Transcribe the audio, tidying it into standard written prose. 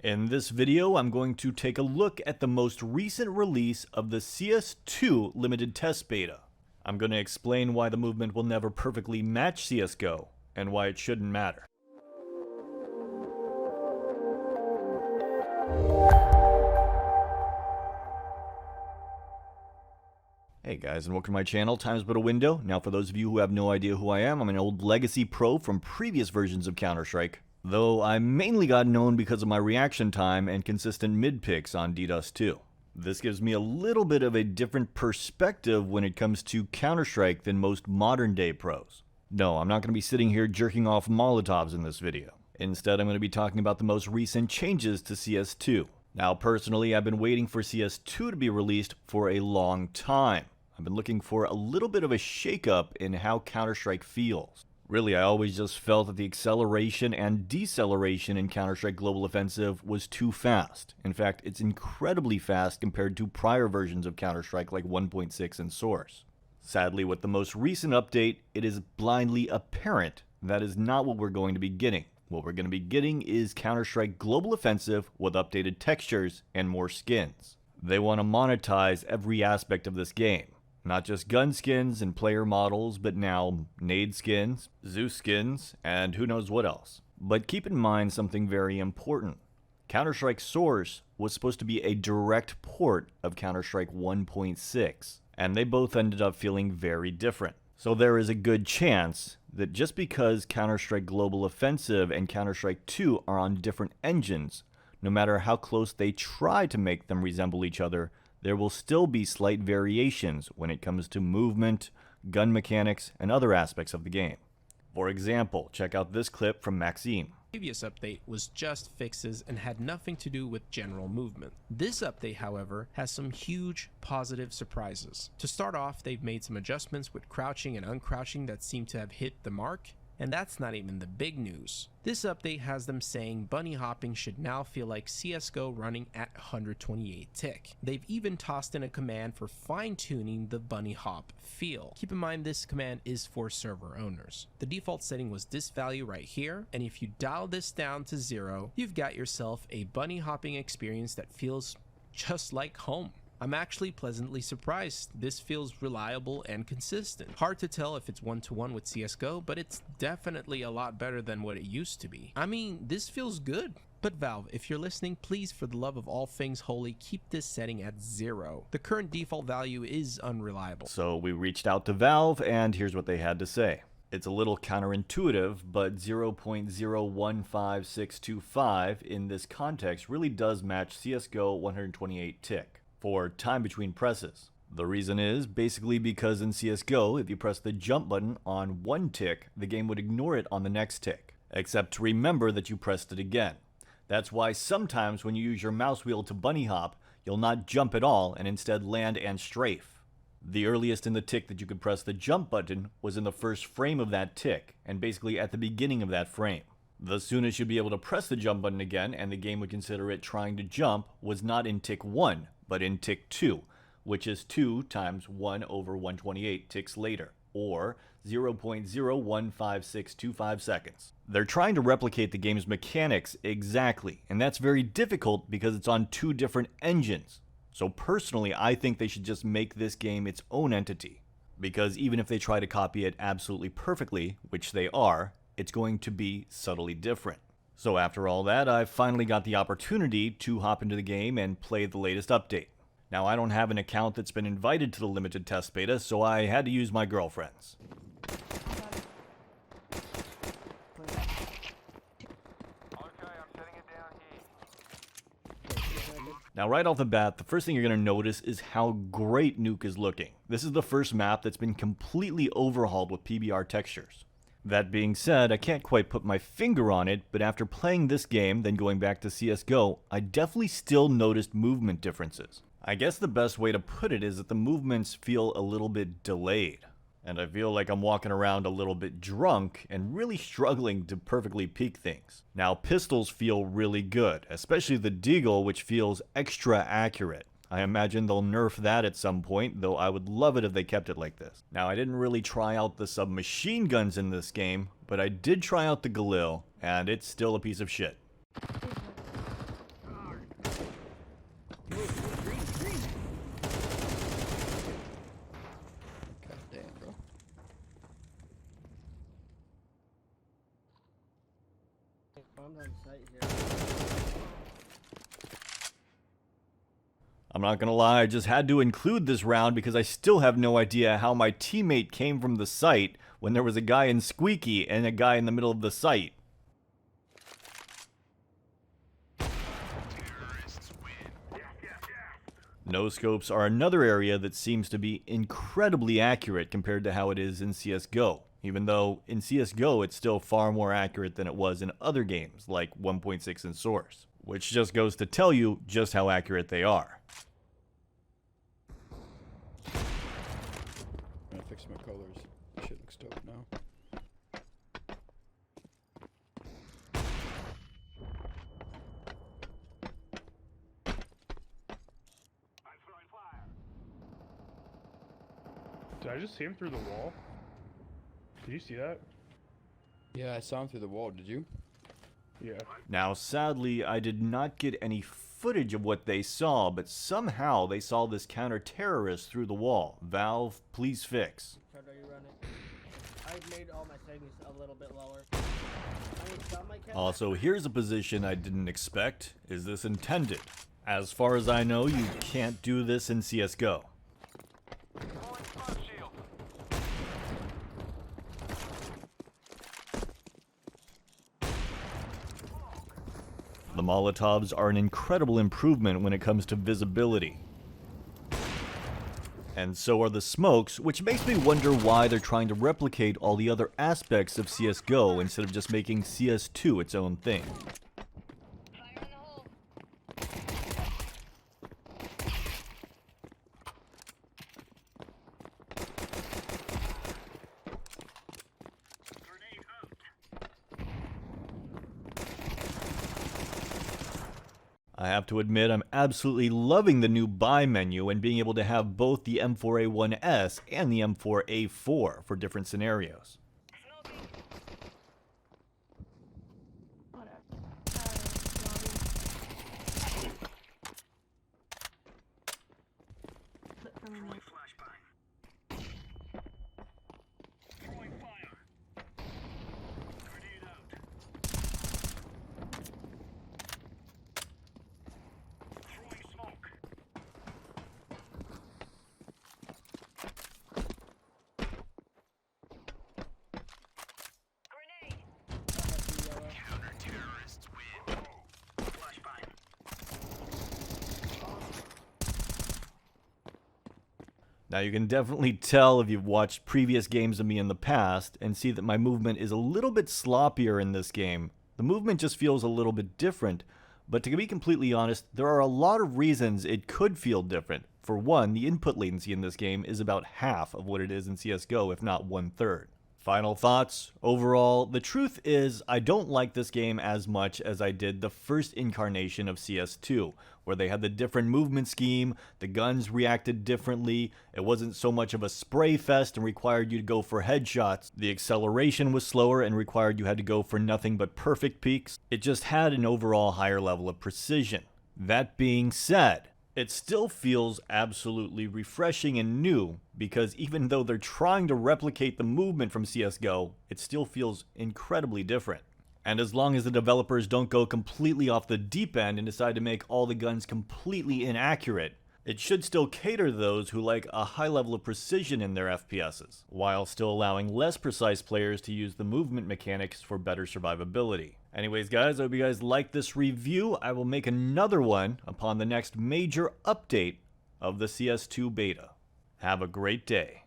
In this video, I'm going to take a look at the most recent release of the CS2 limited test beta. I'm going to explain why the movement will never perfectly match CSGO, and why it shouldn't matter. Hey guys, and welcome to my channel, Time's But a Window. Now for those of you who have no idea who I am, I'm an old legacy pro from previous versions of Counter-Strike. Though I mainly got known because of my reaction time and consistent mid-picks on DDoS 2. This gives me a little bit of a different perspective when it comes to Counter-Strike than most modern day pros. No, I'm not going to be sitting here jerking off Molotovs in this video. Instead, I'm going to be talking about the most recent changes to CS2. Now personally, I've been waiting for CS2 to be released for a long time. I've been looking for a little bit of a shakeup in how Counter-Strike feels. Really, I always just felt that the acceleration and deceleration in Counter-Strike Global Offensive was too fast. In fact, it's incredibly fast compared to prior versions of Counter-Strike like 1.6 and Source. Sadly, with the most recent update, it is blindly apparent that is not what we're going to be getting. What we're going to be getting is Counter-Strike Global Offensive with updated textures and more skins. They want to monetize every aspect of this game. Not just gun skins and player models, but now nade skins, Zeus skins, and who knows what else. But keep in mind something very important. Counter-Strike Source was supposed to be a direct port of Counter-Strike 1.6, and they both ended up feeling very different. So there is a good chance that just because Counter-Strike Global Offensive and Counter-Strike 2 are on different engines, no matter how close they try to make them resemble each other, there will still be slight variations when it comes to movement, gun mechanics, and other aspects of the game. For example, check out this clip from Maxime. The previous update was just fixes and had nothing to do with general movement. This update, however, has some huge positive surprises. To start off, they've made some adjustments with crouching and uncrouching that seem to have hit the mark. And that's not even the big news. This update has them saying bunny hopping should now feel like CSGO running at 128 tick. They've even tossed in a command for fine-tuning the bunny hop feel. Keep in mind this command is for server owners. The default setting was this value right here, and if you dial this down to 0, you've got yourself a bunny hopping experience that feels just like home. I'm actually pleasantly surprised. This feels reliable and consistent. Hard to tell if it's one-to-one with CSGO, but it's definitely a lot better than what it used to be. I mean, this feels good. But Valve, if you're listening, please, for the love of all things holy, keep this setting at 0. The current default value is unreliable. So we reached out to Valve, and here's what they had to say. It's a little counterintuitive, but 0.015625 in this context really does match CSGO 128 tick. For time between presses. The reason is basically because in CSGO, if you press the jump button on one tick, the game would ignore it on the next tick, except to remember that you pressed it again. That's why sometimes when you use your mouse wheel to bunny hop, you'll not jump at all and instead land and strafe. The earliest in the tick that you could press the jump button was in the first frame of that tick, and basically at the beginning of that frame. The soonest you'd be able to press the jump button again and the game would consider it trying to jump was not in tick 1, but in tick 2, which is 2 times 1 over 128 ticks later, or 0.015625 seconds. They're trying to replicate the game's mechanics exactly, and that's very difficult because it's on 2 different engines. So personally, I think they should just make this game its own entity, because even if they try to copy it absolutely perfectly, which they are, it's going to be subtly different. So after all that, I finally got the opportunity to hop into the game and play the latest update. Now I don't have an account that's been invited to the limited test beta, so I had to use my girlfriend's. Now right off the bat, the first thing you're going to notice is how great Nuke is looking. This is the first map that's been completely overhauled with PBR textures. That being said, I can't quite put my finger on it, but after playing this game, then going back to CSGO, I definitely still noticed movement differences. I guess the best way to put it is that the movements feel a little bit delayed. And I feel like I'm walking around a little bit drunk and really struggling to perfectly peek things. Now pistols feel really good, especially the Deagle, which feels extra accurate. I imagine they'll nerf that at some point, though I would love it if they kept it like this. Now, I didn't really try out the submachine guns in this game, but I did try out the Galil, and it's still a piece of shit. Someone's on site here. I'm not gonna lie, I just had to include this round because I still have no idea how my teammate came from the site when there was a guy in Squeaky and a guy in the middle of the site. No scopes are another area that seems to be incredibly accurate compared to how it is in CSGO. Even though in CSGO it's still far more accurate than it was in other games like 1.6 and Source, which just goes to tell you just how accurate they are. I'm gonna fix my colors. Shit looks dope now. Did I just see him through the wall? Did you see that? Yeah, I saw him through the wall. Did you? Yeah. Now sadly I did not get any footage of what they saw, but somehow they saw this counter-terrorist through the wall. Valve, please fix. Are you running? I made all my settings a little bit lower. I installed my camera. Also, here's a position I didn't expect. Is this intended? As far as I know, you can't do this in CSGO. The Molotovs are an incredible improvement when it comes to visibility. And so are the smokes, which makes me wonder why they're trying to replicate all the other aspects of CSGO instead of just making CS2 its own thing. I have to admit I'm absolutely loving the new buy menu and being able to have both the M4A1S and the M4A4 for different scenarios. Now you can definitely tell if you've watched previous games of me in the past and see that my movement is a little bit sloppier in this game. The movement just feels a little bit different, but to be completely honest, there are a lot of reasons it could feel different. For one, the input latency in this game is about half of what it is in CSGO, if not 1/3. Final thoughts? Overall, the truth is I don't like this game as much as I did the first incarnation of CS2, where they had the different movement scheme, the guns reacted differently, it wasn't so much of a spray fest and required you to go for headshots, the acceleration was slower and required you had to go for nothing but perfect peaks. It just had an overall higher level of precision. That being said, it still feels absolutely refreshing and new, because even though they're trying to replicate the movement from CSGO, it still feels incredibly different. And as long as the developers don't go completely off the deep end and decide to make all the guns completely inaccurate, it should still cater to those who like a high level of precision in their FPSs, while still allowing less precise players to use the movement mechanics for better survivability. Anyways guys, I hope you guys liked this review. I will make another one upon the next major update of the CS2 beta. Have a great day.